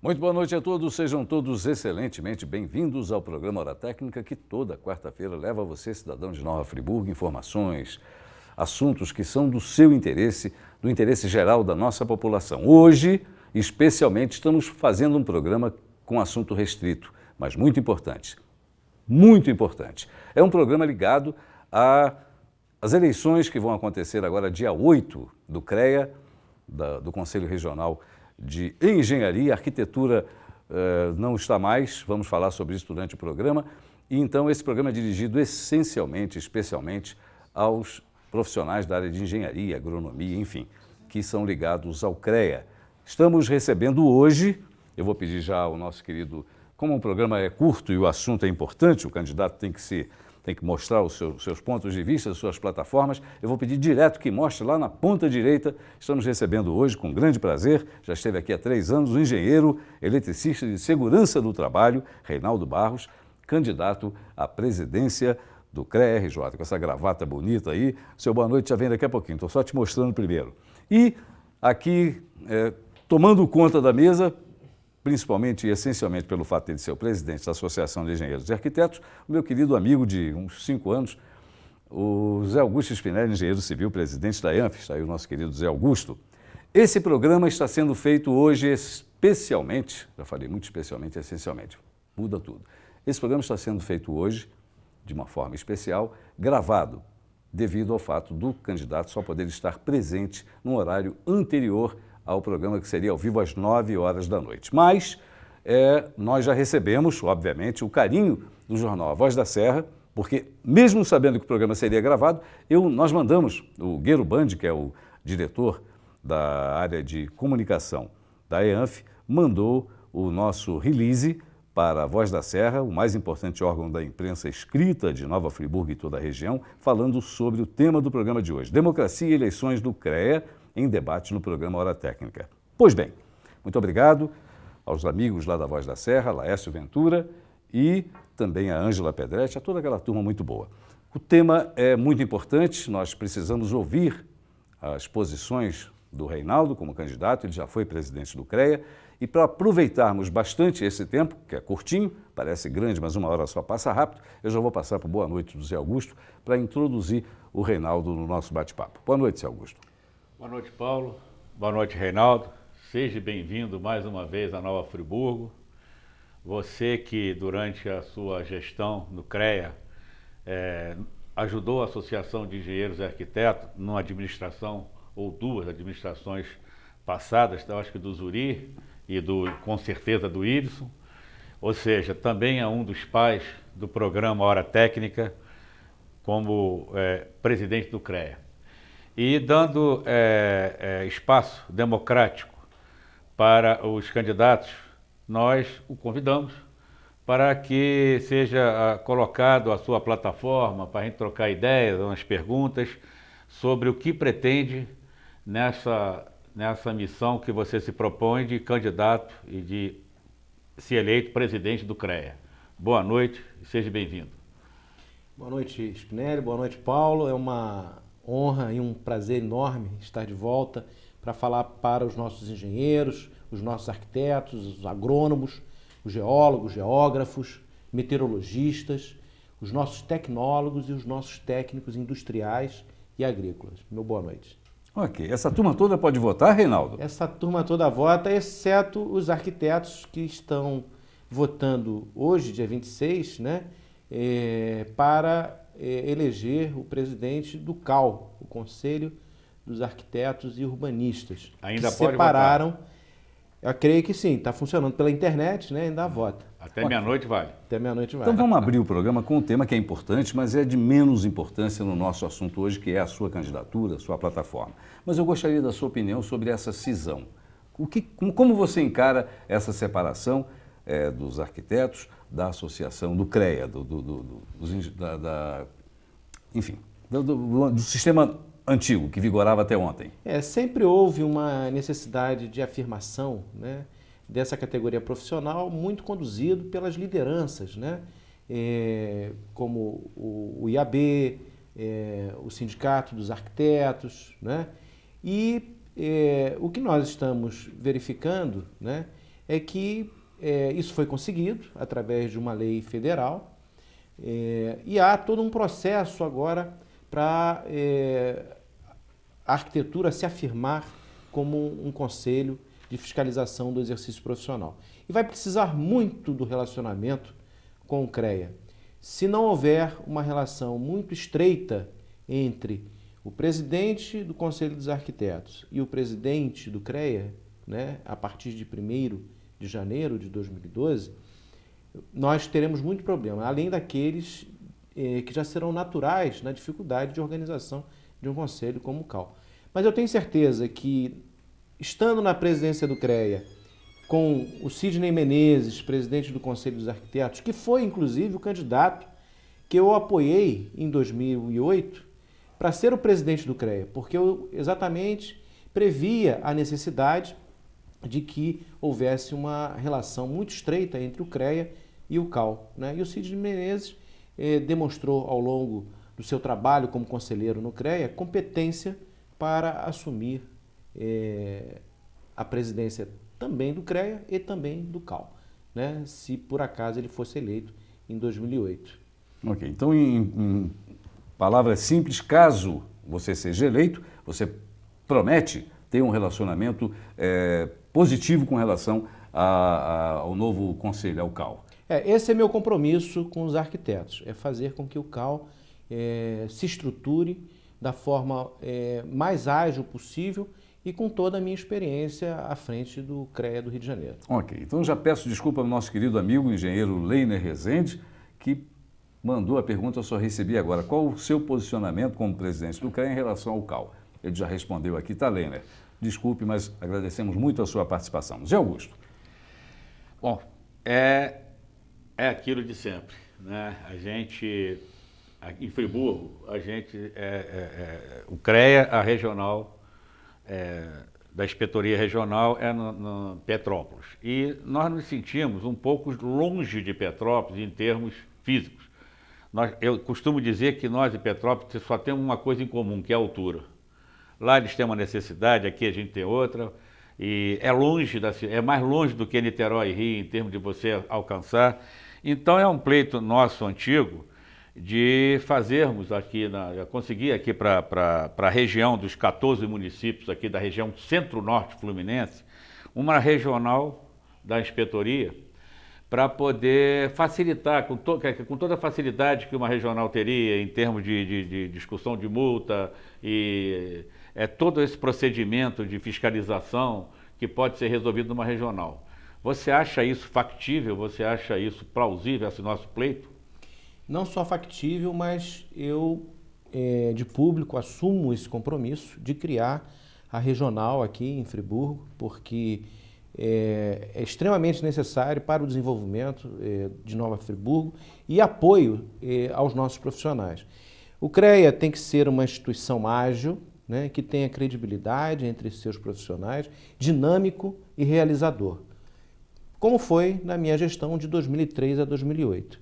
Muito boa noite a todos, sejam todos excelentemente bem-vindos ao programa Hora Técnica, que toda quarta-feira leva a você, cidadão de Nova Friburgo, informações, assuntos que são do seu interesse, do interesse geral da nossa população. Hoje, especialmente, estamos fazendo um programa com assunto restrito, mas muito importante. Muito importante. É um programa ligado às eleições que vão acontecer agora, dia 8, do CREA, do Conselho Regional de Engenharia. Arquitetura não está mais, vamos falar sobre isso durante o programa. E então esse programa é dirigido essencialmente, especialmente aos profissionais da área de engenharia, agronomia, enfim, que são ligados ao CREA. Estamos recebendo hoje, eu vou pedir já ao nosso querido, como o programa é curto e o assunto é importante, o candidato tem que mostrar os seus pontos de vista, as suas plataformas. Eu vou pedir direto que mostre lá na ponta direita. Estamos recebendo hoje, com grande prazer, já esteve aqui há 3 anos, o engenheiro eletricista de segurança do trabalho, Reinaldo Barros, candidato à presidência do CREA-RJ, com essa gravata bonita aí. Seu boa noite já vem daqui a pouquinho, estou só te mostrando primeiro. E aqui, tomando conta da mesa, principalmente e essencialmente pelo fato de ele ser o presidente da Associação de Engenheiros e Arquitetos, o meu querido amigo de uns 5 anos, o Zé Augusto Spinelli, engenheiro civil, presidente da ENF, está aí o nosso querido Zé Augusto. Esse programa está sendo feito hoje especialmente, já falei muito especialmente, essencialmente, muda tudo. Esse programa está sendo feito hoje, de uma forma especial, gravado, devido ao fato do candidato só poder estar presente num horário anterior ao programa que seria ao vivo às 9 horas da noite. Mas nós já recebemos, obviamente, o carinho do jornal A Voz da Serra, porque mesmo sabendo que o programa seria gravado, nós mandamos, o Gueiro Band, que é o diretor da área de comunicação da EANF, mandou o nosso release para a Voz da Serra, o mais importante órgão da imprensa escrita de Nova Friburgo e toda a região, falando sobre o tema do programa de hoje, Democracia e Eleições do CREA, em debate no programa Hora Técnica. Pois bem, muito obrigado aos amigos lá da Voz da Serra, Laércio Ventura e também a Ângela Pedretti, a toda aquela turma muito boa. O tema é muito importante, nós precisamos ouvir as posições do Reinaldo como candidato, ele já foi presidente do CREA, e para aproveitarmos bastante esse tempo, que é curtinho, parece grande, mas 1 hora só passa rápido, eu já vou passar para o boa noite do Zé Augusto para introduzir o Reinaldo no nosso bate-papo. Boa noite, Zé Augusto. Boa noite, Paulo. Boa noite, Reinaldo. Seja bem-vindo mais uma vez a Nova Friburgo. Você que, durante a sua gestão no CREA, ajudou a Associação de Engenheiros e Arquitetos numa administração, ou 2 administrações passadas, eu acho que do Zuri e com certeza do Irisson. Ou seja, também é um dos pais do programa Hora Técnica, como presidente do CREA. E dando espaço democrático para os candidatos, nós o convidamos para que seja colocado a sua plataforma, para a gente trocar ideias, umas perguntas sobre o que pretende nessa missão que você se propõe de candidato e de se eleito presidente do CREA. Boa noite e seja bem-vindo. Boa noite, Spinelli. Boa noite, Paulo. É uma honra e um prazer enorme estar de volta para falar para os nossos engenheiros, os nossos arquitetos, os agrônomos, os geólogos, geógrafos, meteorologistas, os nossos tecnólogos e os nossos técnicos industriais e agrícolas. Meu boa noite. Ok. Essa turma toda pode votar, Reinaldo? Essa turma toda vota, exceto os arquitetos que estão votando hoje, dia 26, né, para eleger o presidente do CAU, o Conselho dos Arquitetos e Urbanistas. Ainda que pode separaram, votar? Eu creio que sim, está funcionando pela internet, né, ainda vota. Até meia-noite vale. Até meia-noite vale. Então vamos abrir o programa com um tema que é importante, mas é de menos importância no nosso assunto hoje, que é a sua candidatura, a sua plataforma. Mas eu gostaria da sua opinião sobre essa cisão. Como você encara essa separação dos arquitetos, da associação, do CREA, enfim, do sistema antigo, que vigorava até ontem? Sempre houve uma necessidade de afirmação, né, dessa categoria profissional, muito conduzido pelas lideranças, né, como o IAB, o Sindicato dos Arquitetos, né, e o que nós estamos verificando, né, é que isso foi conseguido através de uma lei federal e há todo um processo agora para a arquitetura se afirmar como um conselho de fiscalização do exercício profissional. E vai precisar muito do relacionamento com o CREA. Se não houver uma relação muito estreita entre o presidente do Conselho dos Arquitetos e o presidente do CREA, né, a partir de 1º de janeiro de 2012, nós teremos muito problema, além daqueles que já serão naturais na dificuldade de organização de um conselho como o CAL. Mas eu tenho certeza que, estando na presidência do CREA, com o Sidney Menezes, presidente do Conselho dos Arquitetos, que foi inclusive o candidato que eu apoiei em 2008 para ser o presidente do CREA, porque eu exatamente previa a necessidade de que houvesse uma relação muito estreita entre o CREA e o CAL, né? E o Sidney Menezes demonstrou ao longo do seu trabalho como conselheiro no CREA competência para assumir a presidência também do CREA e também do CAL, né? Se por acaso ele fosse eleito em 2008. Ok, então em palavras simples, caso você seja eleito, você promete ter um relacionamento positivo com relação ao novo conselho, ao CAL. Esse é meu compromisso com os arquitetos, é fazer com que o CAL se estruture da forma mais ágil possível e com toda a minha experiência à frente do CREA do Rio de Janeiro. Ok, então já peço desculpa ao nosso querido amigo, o engenheiro Leiner Rezende, que mandou a pergunta, eu só recebi agora. Qual o seu posicionamento como presidente do CREA em relação ao CAL? Ele já respondeu aqui, tá, Leiner? Desculpe, mas agradecemos muito a sua participação. Zé Augusto. Bom, é aquilo de sempre, né? A gente, em Friburgo, o CREA, a regional, da inspetoria regional é no Petrópolis. E nós nos sentimos um pouco longe de Petrópolis em termos físicos. Eu costumo dizer que nós e Petrópolis só temos uma coisa em comum, que é a altura. Lá eles têm uma necessidade, aqui a gente tem outra, e é mais longe do que Niterói e Rio em termos de você alcançar. Então é um pleito nosso antigo de fazermos aqui, conseguir aqui para a região dos 14 municípios aqui da região centro-norte fluminense, uma regional da inspetoria, para poder facilitar, com toda a facilidade que uma regional teria em termos de discussão de multa e todo esse procedimento de fiscalização que pode ser resolvido numa regional. Você acha isso factível? Você acha isso plausível, esse nosso pleito? Não só factível, mas eu, de público, assumo esse compromisso de criar a regional aqui em Friburgo, porque é extremamente necessário para o desenvolvimento de Nova Friburgo e apoio aos nossos profissionais. O CREA tem que ser uma instituição ágil, né, que tenha credibilidade entre seus profissionais, dinâmico e realizador, como foi na minha gestão de 2003 a 2008.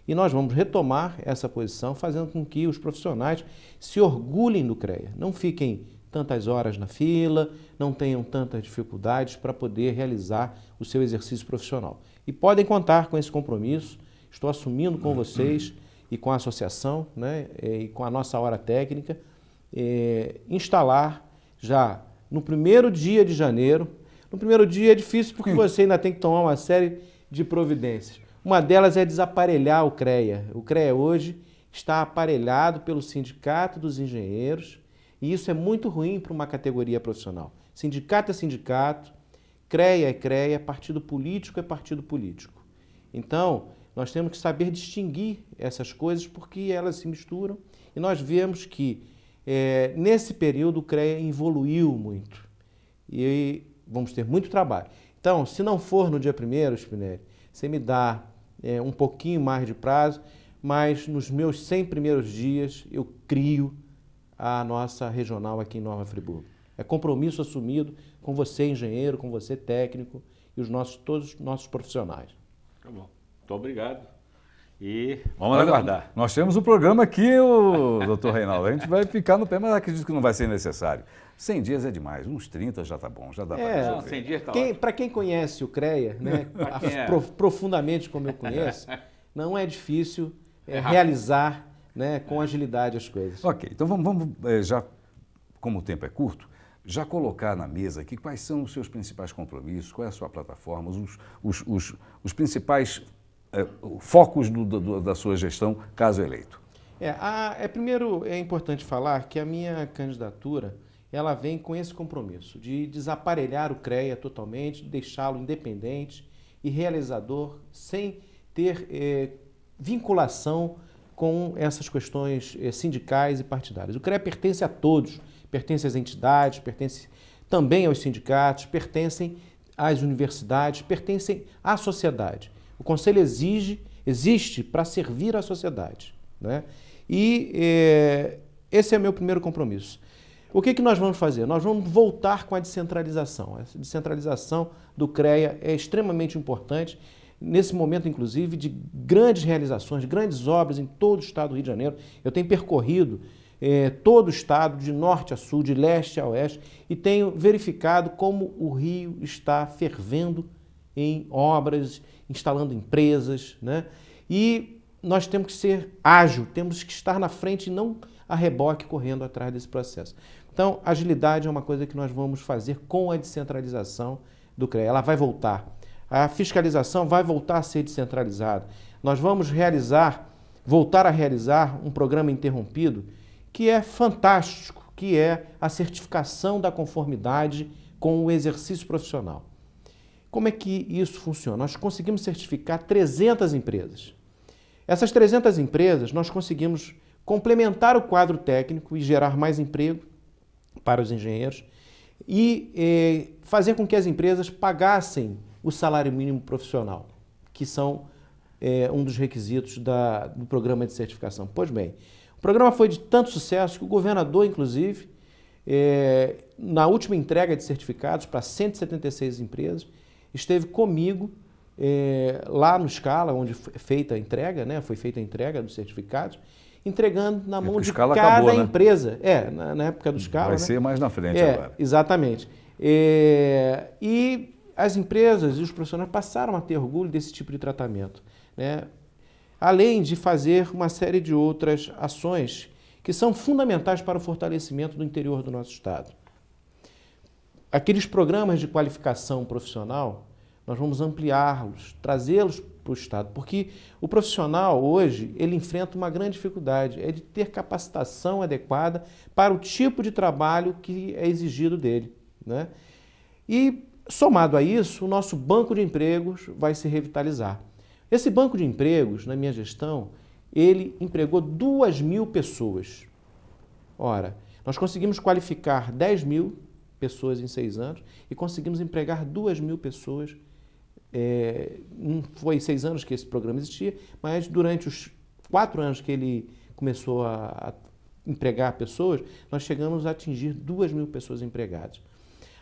E nós vamos retomar essa posição, fazendo com que os profissionais se orgulhem do CREA, não fiquem tantas horas na fila, não tenham tantas dificuldades para poder realizar o seu exercício profissional. E podem contar com esse compromisso, estou assumindo com vocês e com a associação, né, e com a nossa hora técnica, instalar já no 1º dia de janeiro. No 1º dia é difícil porque você ainda tem que tomar uma série de providências. Uma delas é desaparelhar o CREA. O CREA hoje está aparelhado pelo Sindicato dos Engenheiros e isso é muito ruim para uma categoria profissional. Sindicato é sindicato, CREA é CREA, partido político é partido político. Então, nós temos que saber distinguir essas coisas porque elas se misturam e nós vemos que nesse período o CREA evoluiu muito e vamos ter muito trabalho. Então, se não for no dia 1º, Spinelli, você me dá um pouquinho mais de prazo, mas nos meus 100 primeiros dias eu crio a nossa regional aqui em Nova Friburgo. É compromisso assumido com você, engenheiro, com você, técnico, e todos os nossos profissionais. Tá bom. Muito obrigado. E vamos aguardar. Nós temos o programa aqui, o doutor Reinaldo. A gente vai ficar no pé, mas acredito que não vai ser necessário. 100 dias é demais, uns 30 já tá bom, já dá para resolver. 100 dias tá ótimo. Para quem conhece o CREA, né, profundamente como eu conheço, não é difícil realizar, né, com agilidade as coisas. Ok, então vamos já, como o tempo é curto, já colocar na mesa aqui quais são os seus principais compromissos, qual é a sua plataforma, os principais focos da sua gestão, caso eleito. Primeiro é importante falar que a minha candidatura ela vem com esse compromisso de desaparelhar o CREA totalmente, deixá-lo independente e realizador, sem ter vinculação com essas questões sindicais e partidárias. O CREA pertence a todos, pertence às entidades, pertence também aos sindicatos, pertencem às universidades, pertencem à sociedade. O Conselho existe para servir à sociedade, né? E esse é o meu primeiro compromisso. O que nós vamos fazer? Nós vamos voltar com a descentralização. Essa descentralização do CREA é extremamente importante, nesse momento, inclusive, de grandes realizações, de grandes obras em todo o estado do Rio de Janeiro. Eu tenho percorrido todo o estado, de norte a sul, de leste a oeste, e tenho verificado como o Rio está fervendo em obras, instalando empresas, né? E nós temos que ser ágil, temos que estar na frente e não a reboque correndo atrás desse processo. Então, agilidade é uma coisa que nós vamos fazer com a descentralização do CREA. Ela vai voltar. A fiscalização vai voltar a ser descentralizada. Nós vamos voltar a realizar um programa interrompido que é fantástico, que é a certificação da conformidade com o exercício profissional. Como é que isso funciona? Nós conseguimos certificar 300 empresas. Essas 300 empresas, nós conseguimos complementar o quadro técnico e gerar mais emprego para os engenheiros e fazer com que as empresas pagassem o salário mínimo profissional, que são um dos requisitos do programa de certificação. Pois bem, o programa foi de tanto sucesso que o governador, inclusive, na última entrega de certificados para 176 empresas, esteve comigo lá no Scala, onde foi feita a entrega, né? Foi feita a entrega dos certificados, entregando na mão de cada acabou, né? empresa. Na época do Scala. Vai ser mais na frente agora. Exatamente. E as empresas e os profissionais passaram a ter orgulho desse tipo de tratamento, né? Além de fazer uma série de outras ações que são fundamentais para o fortalecimento do interior do nosso estado. Aqueles programas de qualificação profissional, nós vamos ampliá-los, trazê-los para o estado, porque o profissional hoje, ele enfrenta uma grande dificuldade, é de ter capacitação adequada para o tipo de trabalho que é exigido dele, né? E, somado a isso, o nosso banco de empregos vai se revitalizar. Esse banco de empregos, na minha gestão, ele empregou 2.000 pessoas. Ora, nós conseguimos qualificar 10.000 pessoas em 6 anos e conseguimos empregar 2.000 pessoas. Não foi 6 anos que esse programa existia, mas durante os 4 anos que ele começou a empregar pessoas, nós chegamos a atingir 2.000 pessoas empregadas.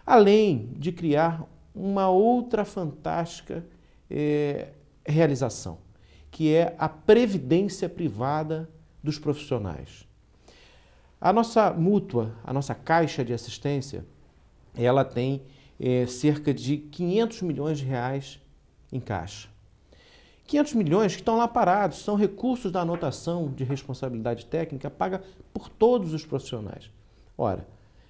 Além de criar uma outra fantástica realização, que é a previdência privada dos profissionais. A nossa mútua, a nossa caixa de assistência, ela tem cerca de 500 milhões de reais em caixa. 500 milhões que estão lá parados, são recursos da anotação de responsabilidade técnica paga por todos os profissionais. Ora,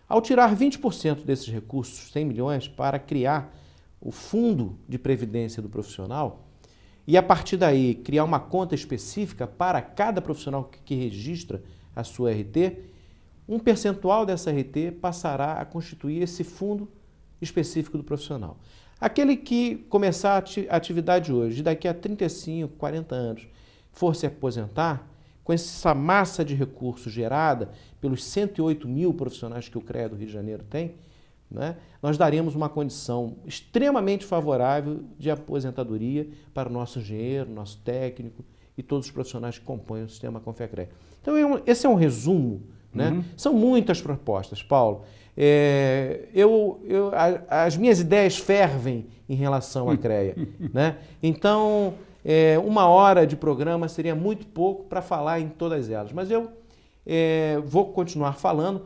ao tirar 20% desses recursos, 100 milhões, para criar o fundo de previdência do profissional, e a partir daí criar uma conta específica para cada profissional que registra a sua RT, um percentual dessa RT passará a constituir esse fundo específico do profissional. Aquele que começar a atividade hoje, daqui a 35, 40 anos, for se aposentar, com essa massa de recursos gerada pelos 108.000 profissionais que o CREA do Rio de Janeiro tem, né, nós daremos uma condição extremamente favorável de aposentadoria para o nosso engenheiro, nosso técnico e todos os profissionais que compõem o sistema Confecre. Então, esse é um resumo, né? São muitas propostas, Paulo. As minhas ideias fervem em relação à CREA, né? Então, 1 hora de programa seria muito pouco para falar em todas elas, mas eu vou continuar falando.